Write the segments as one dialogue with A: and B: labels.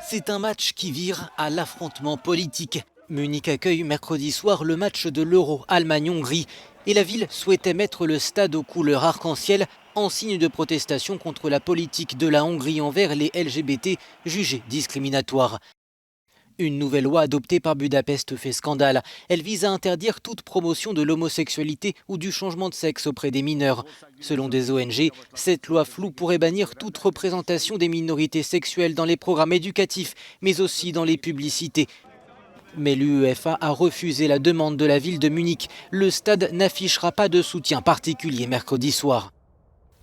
A: C'est un match qui vire à l'affrontement politique. Munich accueille mercredi soir le match de l'Euro Allemagne-Hongrie et la ville souhaitait mettre le stade aux couleurs arc-en-ciel en signe de protestation contre la politique de la Hongrie envers les LGBT jugés discriminatoires. Une nouvelle loi adoptée par Budapest fait scandale. Elle vise à interdire toute promotion de l'homosexualité ou du changement de sexe auprès des mineurs. Selon des ONG, cette loi floue pourrait bannir toute représentation des minorités sexuelles dans les programmes éducatifs, mais aussi dans les publicités. Mais l'UEFA a refusé la demande de la ville de Munich. Le stade n'affichera pas de soutien particulier mercredi soir.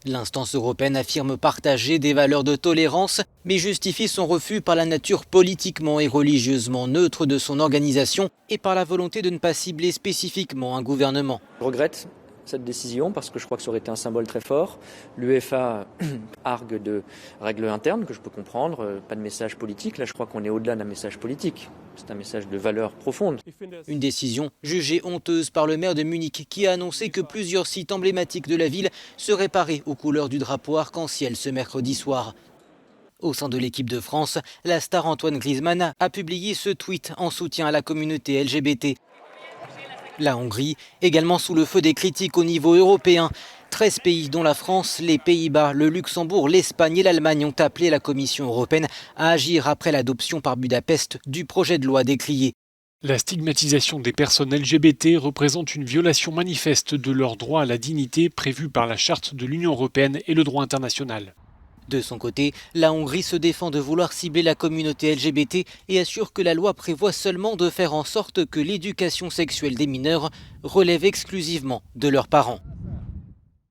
A: L'instance européenne affirme partager des valeurs de tolérance, mais justifie son refus par la nature politiquement et religieusement neutre de son organisation et par la volonté de ne pas cibler spécifiquement un gouvernement.
B: Je regrette cette décision parce que je crois que ça aurait été un symbole très fort. L'UEFA argue de règles internes que je peux comprendre, pas de message politique. Là, je crois qu'on est au-delà d'un message politique. C'est un message de valeurs profondes.
A: Une décision jugée honteuse par le maire de Munich qui a annoncé que plusieurs sites emblématiques de la ville seraient parés aux couleurs du drapeau arc-en-ciel ce mercredi soir. Au sein de l'équipe de France, la star Antoine Griezmann a publié ce tweet en soutien à la communauté LGBT. La Hongrie, également sous le feu des critiques au niveau européen. 13 pays, dont la France, les Pays-Bas, le Luxembourg, l'Espagne et l'Allemagne, ont appelé la Commission européenne à agir après l'adoption par Budapest du projet de loi décrié.
C: La stigmatisation des personnes LGBT représente une violation manifeste de leur droit à la dignité prévue par la Charte de l'Union européenne et le droit international.
A: De son côté, la Hongrie se défend de vouloir cibler la communauté LGBT et assure que la loi prévoit seulement de faire en sorte que l'éducation sexuelle des mineurs relève exclusivement de leurs parents.